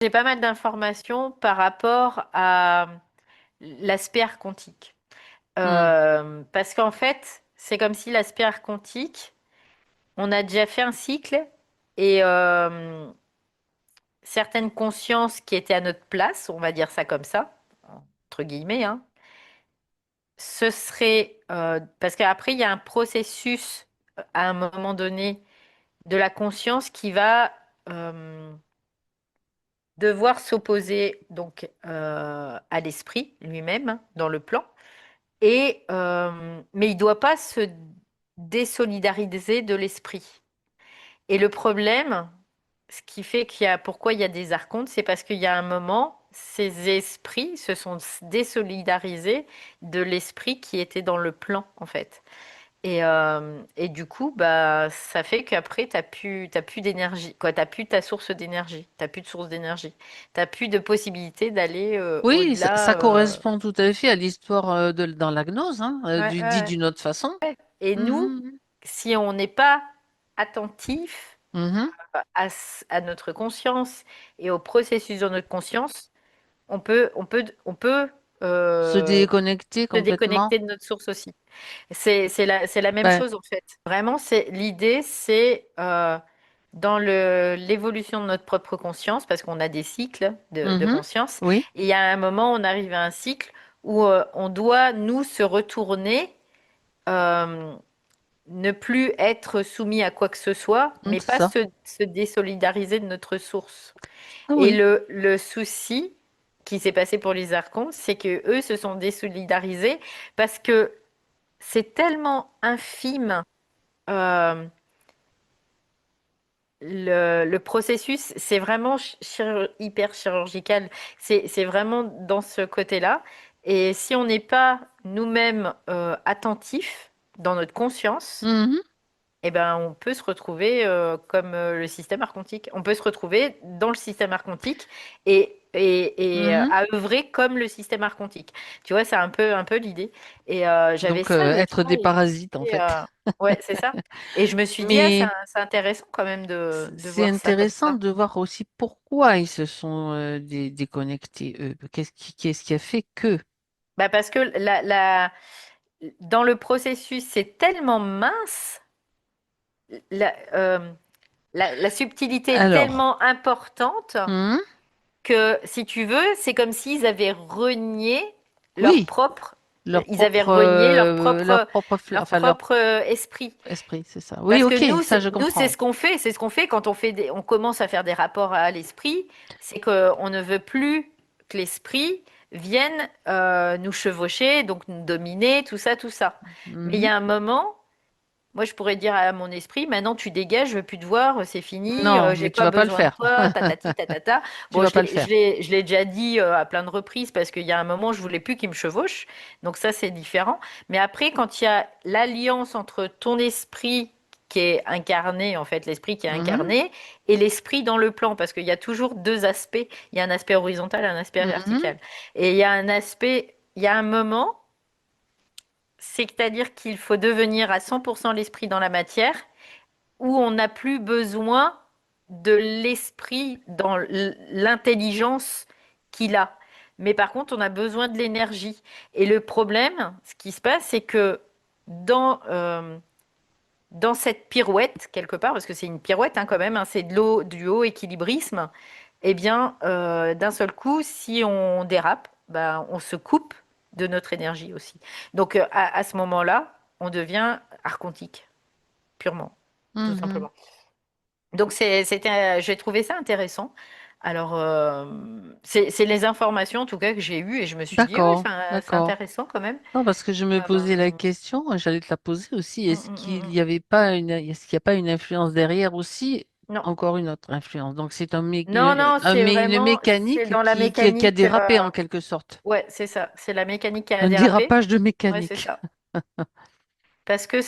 J'ai pas mal d'informations par rapport à l'aspect quantique. Hmm. Parce qu'en fait, c'est comme si l'aspect quantique, on a déjà fait un cycle et certaines consciences qui étaient à notre place, on va dire ça comme ça, entre guillemets, hein, ce serait parce qu'après, il y a un processus à un moment donné de la conscience qui va devoir s'opposer donc à l'esprit lui-même hein, dans le plan. Et, mais il ne doit pas se désolidariser de l'esprit. Et le problème, ce qui fait pourquoi il y a des archontes, c'est parce qu'il y a un moment, ces esprits se sont désolidarisés de l'esprit qui était dans le plan, en fait. Et du coup, bah, ça fait qu'après, t'as plus d'énergie, quoi. T'as plus ta source d'énergie. T'as plus de source d'énergie. T'as plus de possibilité d'aller Oui, ça au-delà. correspond tout à fait à l'histoire dans la gnose, hein, Ouais, dit ouais, d'une autre façon. ouais. Et nous, Mhm. si on n'est pas attentif Mhm. à notre conscience et au processus de notre conscience, on peut Se déconnecter se complètement. déconnecter de notre source aussi. C'est la même Ben, chose en fait. Vraiment, l'idée, c'est dans l'évolution de notre propre conscience, parce qu'on a des cycles de mhm. conscience, Oui, et il y a un moment, on arrive à un cycle où on doit, nous, se retourner, euh, ne plus être soumis à quoi que ce soit, mais c'est pas ça. se désolidariser de notre source. Ah Et oui, le souci qui s'est passé pour les archons, c'est que eux se sont désolidarisés parce que c'est tellement infime euh, le processus, c'est vraiment hyper chirurgical. C'est vraiment dans ce côté-là. Et si on n'est pas nous-mêmes attentifs dans notre conscience, mhm. eh ben, on peut se retrouver comme le système archontique. On peut se retrouver dans le système archontique et Mhm. à œuvrer comme le système archontique. Tu vois, c'est un peu l'idée. Et j'avais Donc, ça l'autre être fois des et je me parasites, en suis dit, fait. ouais, c'est ça. Et je me suis dit, ah, Mais c'est intéressant quand même de c'est voir ça comme intéressant ça. de voir aussi pourquoi ils se sont déconnectés, eux. Qu'est-ce qui a fait que? Bah, parce que dans le processus, c'est tellement mince, la, euh, la subtilité est Alors, tellement importante mhm. que, si tu veux, c'est comme s'ils avaient renié leur Oui, propre, ils avaient renié leur enfin leur propre esprit. esprit, c'est ça. Oui, Parce que ok, ça je nous, c'est comprends. ce qu'on fait, c'est ce qu'on fait quand on commence à faire des rapports à l'esprit, c'est qu'on ne veut plus que l'esprit vienne nous chevaucher, donc nous dominer, tout ça, tout ça. Mais il y Mhm. a un moment, moi, je pourrais dire à mon esprit, maintenant tu dégages, je veux plus te voir, c'est fini, Non, j'ai mais tu pas vas pas le besoin de faire. toi, tatati, tatata. Tu Bon, vas pas le faire. je l'ai déjà dit à plein de reprises parce qu'il y a un moment, je voulais plus qu'il me chevauche. Donc ça, c'est différent. Mais après, quand il y a l'alliance entre ton esprit qui est incarné, en fait, l'esprit qui est Mhm. incarné, et l'esprit dans le plan, parce qu'il y a toujours deux aspects. Il y a un aspect horizontal et un aspect Mhm. vertical. Et il y a un aspect, il y a un moment, c'est-à-dire qu'il faut devenir à 100% l'esprit dans la matière où on n'a plus besoin de l'esprit dans l'intelligence qu'il a. Mais par contre, on a besoin de l'énergie. Et le problème, ce qui se passe, c'est que dans cette pirouette, quelque part, parce que c'est une pirouette hein, quand même, hein, c'est de l'eau, du haut équilibrisme, eh bien, d'un seul coup, si on dérape, ben, on se coupe de notre énergie aussi. Donc, à ce moment-là, on devient archontique, purement, tout Mhm. simplement. Donc j'ai trouvé ça intéressant. Alors, c'est les informations en tout cas que j'ai eues et je me suis dit, oui, D'accord, c'est d'accord. intéressant quand même. Non, parce que je me posais la Euh, question, j'allais te la poser aussi, mm, est-ce mm, mm, qu'il mm. y avait pas est-ce qu'il n'y a pas une influence derrière aussi, Non, encore une autre influence. Donc c'est non, non, c'est une vraiment, c'est mécanique dans la qui a mécanique. dérapé en quelque sorte. Ouais, c'est ça, c'est la mécanique qui a Un dérapé. dérapage de Ouais, c'est mécanique. ça. Parce que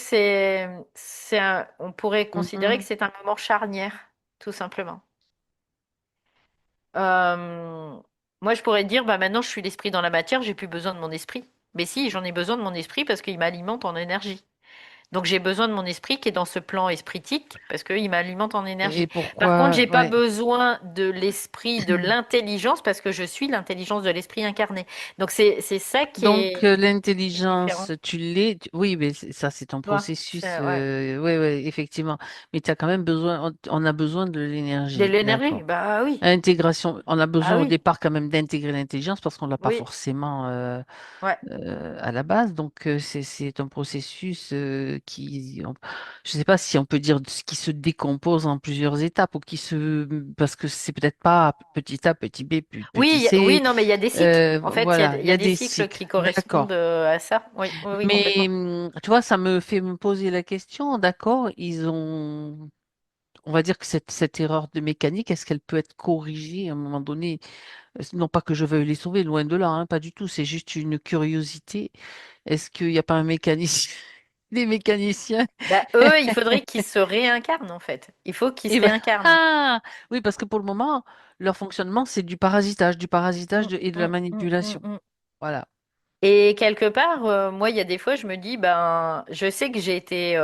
on pourrait considérer que Mhm. c'est un moment charnière, tout simplement. Euh, Moi, je pourrais dire, bah maintenant, je suis l'esprit dans la matière, j'ai plus besoin de mon esprit. Mais si, j'en ai besoin de mon esprit parce qu'il m'alimente en énergie. Donc j'ai besoin de mon esprit qui est dans ce plan espritique parce qu'il m'alimente en Et énergie. Par contre, pourquoi, j'ai pas ouais. besoin de l'esprit, de l'intelligence parce que je suis l'intelligence de l'esprit incarné. Donc c'est ça Donc, qui est différent. l'intelligence, oui, mais ça, c'est ton Tu vois? processus. Ouais. Oui, oui, effectivement. Mais tu as quand même besoin, on a besoin de De l'énergie, l'énergie? d'accord. Bah oui. Intégration, on a Ah besoin au oui. départ quand même d'intégrer l'intelligence parce qu'on l'a pas Oui. forcément Ouais. à la base. Donc, c'est un processus je sais pas si on peut dire qui se décompose en plusieurs étapes ou parce que c'est peut-être pas petit A, petit B, petit Oui, oui, C. non, mais il y a des cycles. En fait, Voilà, il il y y a a des des cycles cycles. qui correspondent D'accord. à ça. Oui, oui, oui, Mais complètement. tu vois, ça me fait me poser la question, d'accord, on va dire que cette erreur de mécanique, est-ce qu'elle peut être corrigée à un moment donné? Non pas que je veuille les sauver, loin de là, hein, pas du tout, c'est juste une curiosité. Est-ce qu'il n'y a pas un mécanicien, des mécaniciens? Bah, eux, il faudrait qu'ils se réincarnent, en fait. Il faut qu'ils se Et ben, réincarnent. ah, oui, parce que pour le moment, leur fonctionnement, c'est du parasitage Mm, et de la mm, mm, mm, manipulation. mm. Voilà. Et quelque part, moi, il y a des fois, je me dis, ben, je sais que j'ai été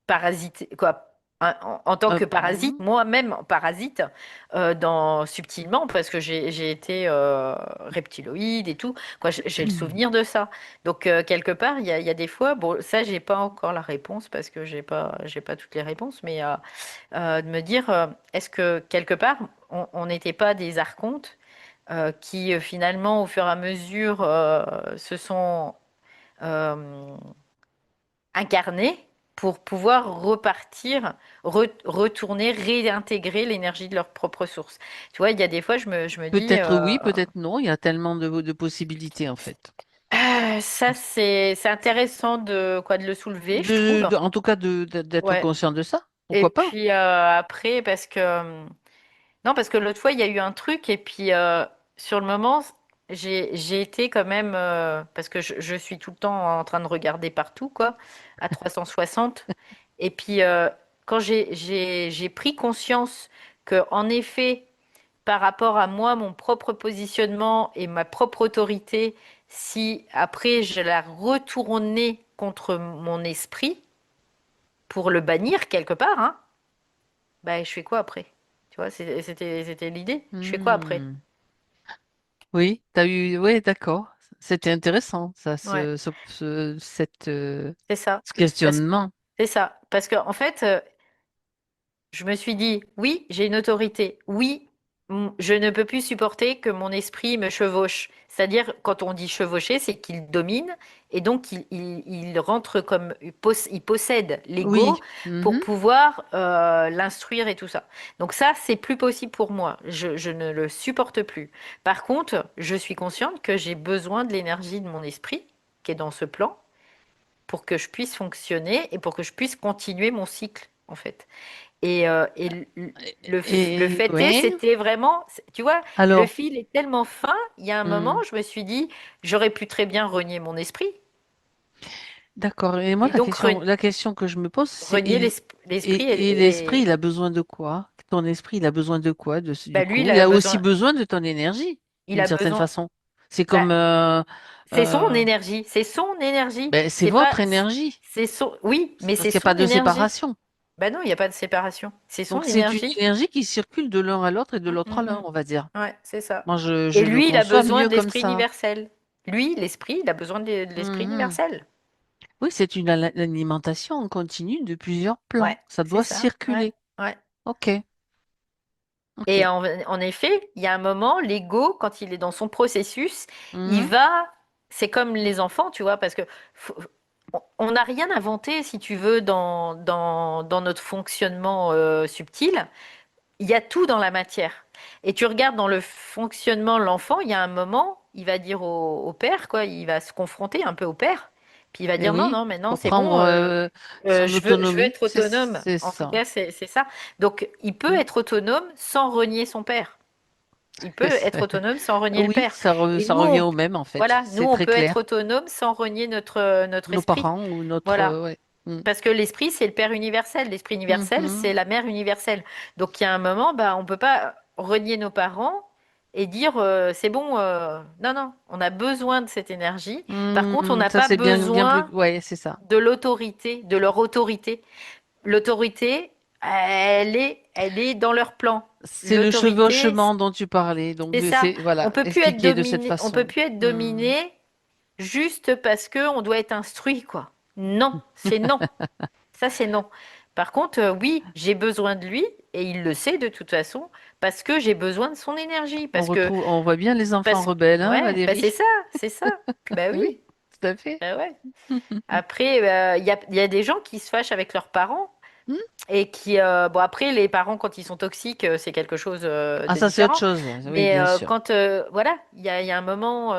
parasité, quoi, en tant que parasite, Mhm. moi-même parasite, subtilement, parce que j'ai été reptiloïde et tout, quoi, j'ai le souvenir de ça. Donc, quelque part, il y a des fois, bon, ça, j'ai pas encore la réponse, parce que j'ai pas toutes les réponses, mais de me dire, est-ce que quelque part, on n'était pas des archontes? Qui finalement, au fur et à mesure, se sont euh, incarnés pour pouvoir repartir, retourner, réintégrer l'énergie de leur propre source. Tu vois, il y a des fois, je me dis, Peut-être oui, peut-être non. Il y a tellement de possibilités, en fait. ça c'est intéressant de le soulever, je trouve. En tout cas, d'être Ouais. conscient de ça. Et Pourquoi pas? puis après, non, parce que l'autre fois, il y a eu un truc, et puis sur le moment, j'ai été quand même, parce que je suis tout le temps en train de regarder partout, quoi, à 360. Et puis, quand j'ai pris conscience que, en effet, par rapport à moi, mon propre positionnement et ma propre autorité, si après je la retournais contre mon esprit pour le bannir quelque part, hein, bah, je fais quoi après? Tu vois, c'était l'idée. Je fais quoi après? Hmm. Oui, oui, d'accord. C'était intéressant, ça, Ouais, c'est ça. ce Parce- questionnement. C'est ça. Parce que, en fait, je me suis dit, oui, j'ai une autorité. Oui, je ne peux plus supporter que mon esprit me chevauche. C'est-à-dire, quand on dit chevaucher, c'est qu'il domine et donc il rentre comme, il possède Oui. l'ego pour Mhm. pouvoir l'instruire et tout ça. Donc ça, c'est plus possible pour moi. Je ne le supporte plus. Par contre, je suis consciente que j'ai besoin de l'énergie de mon esprit qui est dans ce plan pour que je puisse fonctionner et pour que je puisse continuer mon cycle, en fait. Et le Et, fait est, oui. c'était vraiment, tu vois, le Alors, fil est tellement fin, il y a un moment, hmm, je me suis dit, j'aurais pu très bien renier mon esprit. d'accord. Et moi, Et donc, la question que je me pose, c'est renier l'esprit et l'esprit, il a besoin de quoi? Ton esprit, il a besoin de quoi, du bah, lui, coup? Il a aussi besoin de ton énergie, il d'une a certaine besoin, façon. C'est bah, comme, c'est son euh, énergie, c'est son énergie. ben, c'est C'est pas, votre énergie, c'est son, oui, mais parce c'est qu'il n'y a son pas de énergie. séparation. Bah non, il n'y a pas de séparation. C'est son Donc, c'est une énergie. énergie qui circule de l'un à l'autre et de Mm, l'autre mm, à l'un, mm. on va dire. Ouais, c'est ça. Moi, je Et le lui, il a conçois besoin mieux de comme l'esprit ça. universel. Lui, l'esprit, il a besoin de l'esprit Mhm. universel. Oui, c'est une alimentation en continu de plusieurs Ouais, plans. Ça c'est doit ça. Ouais, circuler. ouais. Ok, ok. Et en effet, il y a un moment, l'ego, quand il est dans son processus, il Mhm. va, c'est comme les enfants, tu vois, parce que on n'a rien inventé, si tu veux, dans notre fonctionnement subtil. Il y a tout dans la matière. Et tu regardes dans le fonctionnement l'enfant, il y a un moment, il va dire au père, quoi, il va se confronter un peu au père, puis il va Et dire non, oui, non, maintenant pour c'est prendre bon, son je veux autonomie, être autonome. c'est En tout ça. cas, c'est ça. Donc, il peut Mhm. être autonome sans renier son père. Il peut être autonome sans renier le Oui, père. Et ça nous, revient au même en fait. voilà, nous, C'est on très peut être clair. autonome sans renier notre Nos esprit. parents ou notre... Voilà. ouais. Mhm. Parce que l'esprit, c'est le Père universel. L'esprit universel, Mhm. c'est la Mère universelle. Donc, il y a un moment, bah, on ne peut pas renier nos parents et dire c'est bon, non, non, on a besoin de cette énergie. Par contre, on n'a Ça, pas c'est bien, bien plus. besoin Ouais, c'est ça. de l'autorité, de leur autorité. L'autorité, elle est dans leur plan. C'est le L'autorité, chevauchement dont tu parlais. Donc, c'est ça. c'est, voilà, On peut plus être expliqué de cette dominé, on peut façon. plus être Hmm. dominé juste parce que on doit être instruit, quoi. Non, c'est non. Ça, c'est non. Par contre, oui, j'ai besoin de lui, et il le sait de toute façon, parce que j'ai besoin de son énergie. On voit bien les enfants rebelles, hein, Ouais, bah Valérie? c'est ça. Bah oui, Oui, tout à fait. bah ouais. Après, il y a des gens qui se fâchent avec leurs parents Hmm. et qui, bon, après, les parents, quand ils sont toxiques, c'est quelque chose Ah, de ça, c'est autre différent. chose. Oui, Mais bien sûr. quand, voilà, il y a un moment,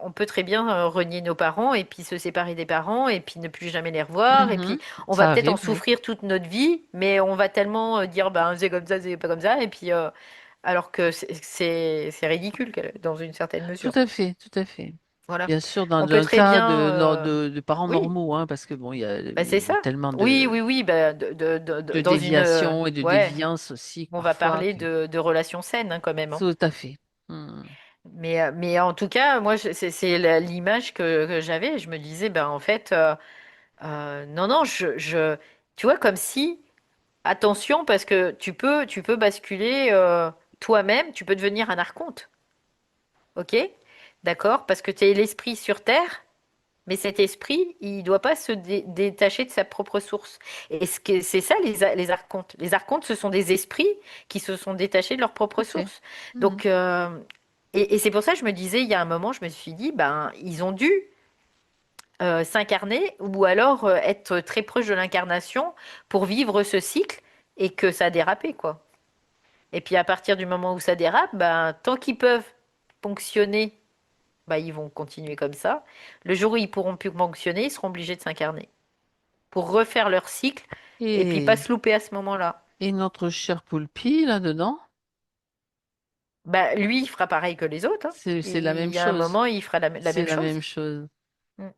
on peut très bien renier nos parents et puis se séparer des parents et puis ne plus jamais les revoir. Et puis, Mhm. on va Ça peut-être en arrive, oui. souffrir toute notre vie, mais on va tellement dire, ben, c'est comme ça, c'est pas comme ça. Et puis, alors que c'est ridicule dans une certaine Tout mesure. à fait, tout à fait. Voilà. Bien sûr, dans On peut un très cas bien, de parents oui. normaux, hein, parce que bon, Bah, il c'est y ça. a tellement Oui, oui, oui. Bah, de dans une. déviations et de Ouais, déviances aussi on va parfois parler que. de relations saines hein, quand même. Hein. Tout à fait. Hmm. Mais en tout cas, moi, c'est l'image que j'avais. Je me disais, ben, en fait, non, non, tu vois, comme si, attention, parce que tu peux basculer toi-même, tu peux devenir un archonte. OK? D'accord? Parce que tu es l'esprit sur Terre. Mais cet esprit, il ne doit pas se détacher de sa propre source. Et c'est ça les archontes. Les archontes, ce sont des esprits qui se sont détachés de leur Tout propre à fait. source. Hmm. Donc, et c'est pour ça que je me disais, il y a un moment, je me suis dit, ben, ils ont dû s'incarner ou alors être très proches de l'incarnation pour vivre ce cycle et que ça a dérapé, quoi. Et puis à partir du moment où ça dérape, ben, tant qu'ils peuvent ponctionner bah, ils vont continuer comme ça. Le jour où ils pourront plus fonctionner, ils seront obligés de s'incarner pour refaire leur cycle et puis pas Et, se louper à ce moment-là. et notre cher Poulpi, là-dedans, Bah, lui, il fera pareil que les autres. Hein. c'est la Il même y a un chose. moment, il fera la C'est même la chose. même chose. Mm.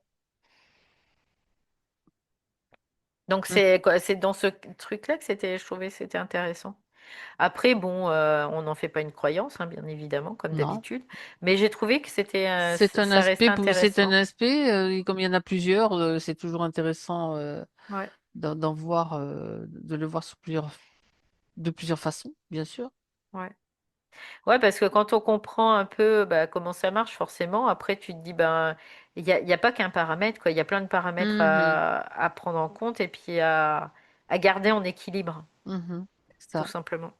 Donc Hmm. c'est dans ce truc-là que je trouvais que c'était intéressant. Après, bon, on n'en fait pas une croyance, hein, bien évidemment, comme Non. d'habitude. Mais j'ai trouvé que C'est un ça restait aspect, c'est un intéressant. aspect, et comme il y en a plusieurs, c'est toujours intéressant Ouais, d'en voir, de le voir de plusieurs façons, bien sûr. ouais. Ouais, parce que quand on comprend un peu bah, comment ça marche, forcément, après tu te dis, ben, il y a pas qu'un paramètre, quoi. Il y a plein de paramètres Mhm, à prendre en compte et puis à garder en équilibre, mhm. tout Ça, simplement.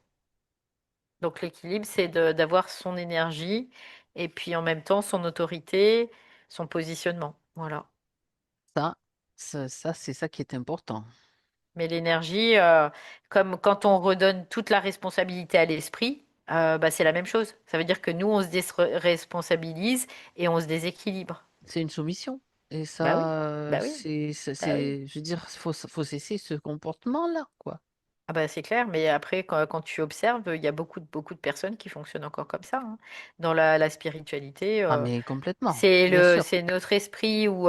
Donc l'équilibre, c'est d'avoir son énergie et puis en même temps son autorité, son positionnement. Voilà. ça, c'est ça qui est important. Mais l'énergie, comme quand on redonne toute la responsabilité à l'esprit, bah, c'est la même chose. Ça veut dire que nous, on se déresponsabilise et on se déséquilibre. C'est une soumission. Et Bah oui, ça, bah oui, bah oui. je veux dire, faut cesser ce comportement-là, quoi. Ah bah c'est clair, mais après, quand tu observes, il y a beaucoup de personnes qui fonctionnent encore comme ça. Hein. Dans la spiritualité, Ah, mais complètement, bien sûr. c'est notre esprit ou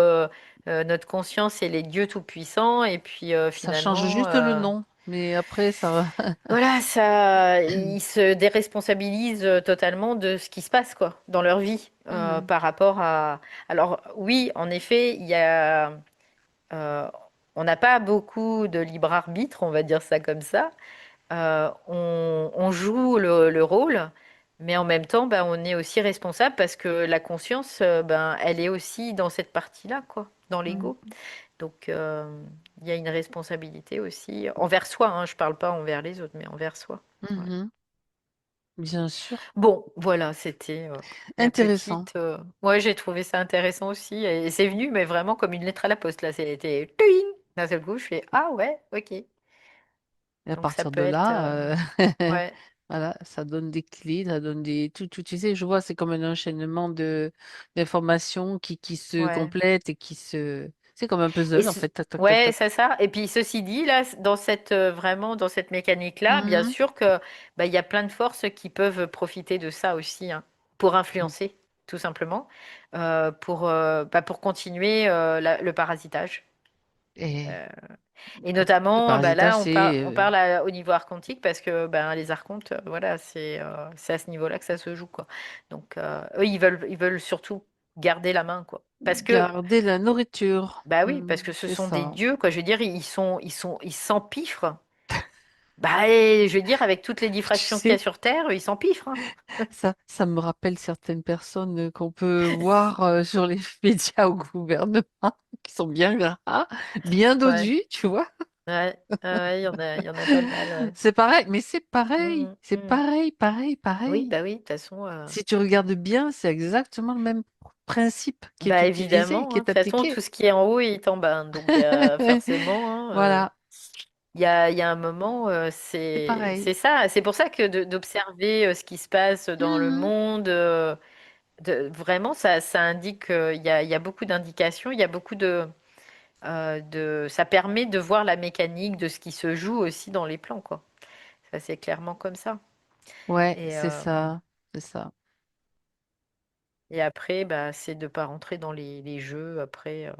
notre conscience, et les dieux tout-puissants, et puis Ça change finalement, juste le nom, mais après, ça va. voilà, ça, ils se déresponsabilisent totalement de ce qui se passe, quoi, dans leur vie, Mhm, par rapport à. Alors oui, en effet, euh, on n'a pas beaucoup de libre arbitre, on va dire ça comme ça. On joue le rôle, mais en même temps, ben, on est aussi responsable parce que la conscience, ben, elle est aussi dans cette partie-là, quoi, dans l'ego. mhm, Donc, il y a une responsabilité aussi envers soi, hein, je parle pas envers les autres, mais envers soi. Ouais. mhm. Bien sûr. Bon, voilà, c'était la Intéressant. petite. Ouais, j'ai trouvé ça intéressant aussi. Et c'est venu, mais vraiment comme une lettre à la poste. Là, c'était tuing d'un seul coup, je fais ah ouais, ok. Et à Donc ça partir peut de être. là, Ouais, voilà, ça donne des clés, ça donne tu sais, je vois, c'est comme un enchaînement d'informations qui se ouais. complètent et c'est comme un Et puzzle, en fait. Tac, tac, tac, ouais, tac. c'est ça. Et puis ceci dit, là, dans cette vraiment dans cette mécanique-là, bien Mhm. sûr que bah, il y a plein de forces qui peuvent profiter de ça aussi, hein, pour influencer, tout simplement, pour continuer le parasitage. Et Euh, et le notamment, bah parasitage, là, c'est on parle au niveau archontique parce que ben, les archontes, voilà, c'est à ce niveau-là que ça se joue, quoi. Donc, eux, ils veulent surtout garder la main, quoi. Parce que, garder la nourriture. bah oui, parce que ce C'est sont des ça. dieux, quoi. Je veux dire, ils s'empiffrent. Bah, et je veux dire, avec toutes les Tu diffractions qu'il y a sais, sur Terre, ils s'empiffrent, hein. ça me rappelle certaines personnes qu'on peut voir sur les médias au gouvernement, qui sont bien gras, bien Ouais, dodus, tu vois. ouais, ouais, il y en a pas mal, ouais. C'est pareil, mais c'est pareil, Mhm, c'est mhm. pareil, pareil, Oui, pareil. bah oui, de toute façon, Si tu regardes bien, c'est exactement le même principe qui est bah utilisé, évidemment, qui hein. De est toute façon, tout appliqué. ce qui est en haut est en bas, hein. Donc, forcément, hein, Voilà, il y a un moment, c'est pareil. c'est ça. C'est pour ça que d'observer ce qui se passe dans le Mhm. monde, vraiment, ça indique, il y a beaucoup d'indications, il y a beaucoup ça permet de voir la mécanique de ce qui se joue aussi dans les plans, quoi. Ça, c'est clairement comme ça. Ouais, Et, c'est ça, c'est ça. et après, bah, c'est de pas rentrer dans les jeux après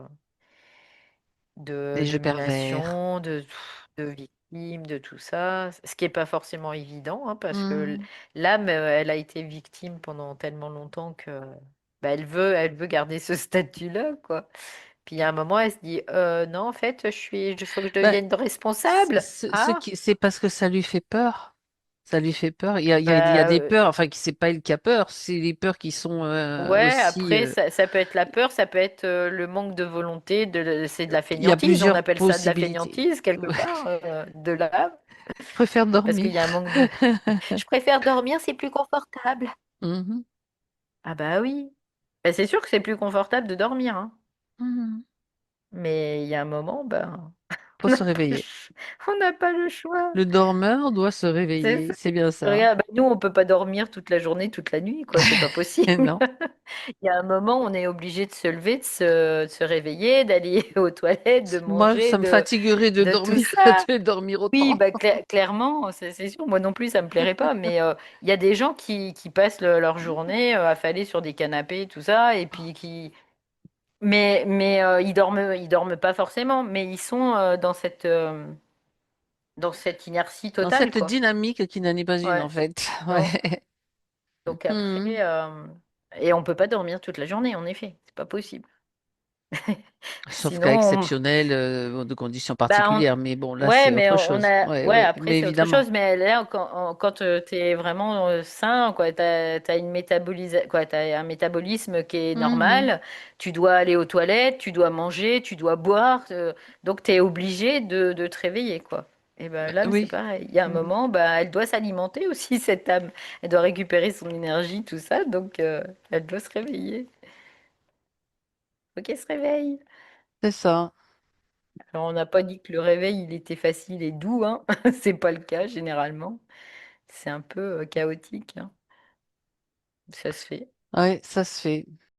de Les jeux pervers. domination, de victime, de tout ça. Ce qui est pas forcément évident, hein, parce que Mhm. l'âme, elle a été victime pendant tellement longtemps que bah, elle veut garder ce statut-là, quoi. Puis à un moment, elle se dit, non, en fait, il faut que je Ben, devienne responsable. Ah, c'est parce que ça lui fait peur. Ça lui fait peur. Il y a bah, des peurs, enfin, qui c'est pas elle qui a peur, c'est les peurs qui sont ouais, aussi. après, ça peut être la peur, ça peut être le manque de volonté, c'est de la Il y a fainéantise, on plusieurs appelle ça de la possibilités. fainéantise quelque Ouais. part, de l'âme, Je préfère parce qu'il dormir. y a un manque de... Je préfère dormir, c'est plus confortable. Mhm. Ah bah oui. Bah, c'est sûr que c'est plus confortable de dormir, hein. Mhm. Mais il y a un moment, ben, Faut on n'a se pas réveiller. on n'a pas le choix. Le dormeur doit se C'est réveiller. ça. C'est bien ça. Regarde, bah, nous, on peut pas dormir toute la journée, toute la nuit, quoi. C'est pas possible. Non. Il y a un moment, on est obligé de se lever, de se réveiller, d'aller aux toilettes, de Moi, manger, ça me fatiguerait de tout ça. de dormir Oui, autant. bah, clairement, c'est sûr. Moi non plus, ça me plairait pas. Mais il y a des gens qui passent leur journée affalés sur des canapés, tout ça, et puis mais ils dorment pas forcément, mais ils sont dans cette inertie Dans totale, cette quoi. dynamique qui n'en est pas une, en Ouais. fait. Non. Ouais. Donc Mhm. après, et on peut pas dormir toute la journée, en effet. C'est pas possible. Sauf Sinon, cas exceptionnel, de conditions bah, particulières. Mais bon, là, ouais, c'est mais autre on chose. a, Ouais, ouais, ouais. après Mais c'est autre évidemment. chose. Mais là, quand tu es vraiment sain, quoi, t'as quoi, t'as un métabolisme qui est Mhm. normal. Tu dois aller aux toilettes, tu dois manger, tu dois boire. Donc tu es obligé de te réveiller, quoi. Et ben l'âme, c'est Oui. pareil. Il y a un Mhm. moment, bah, elle doit s'alimenter aussi, cette âme. Elle doit récupérer son énergie, tout ça. Donc elle doit se réveiller. Faut qu'elle se réveille. C'est ça. Alors, on n'a pas dit que le réveil, il était facile et doux, hein. C'est pas le cas généralement. C'est un peu chaotique, hein. Ça se fait. Ouais, ça se fait.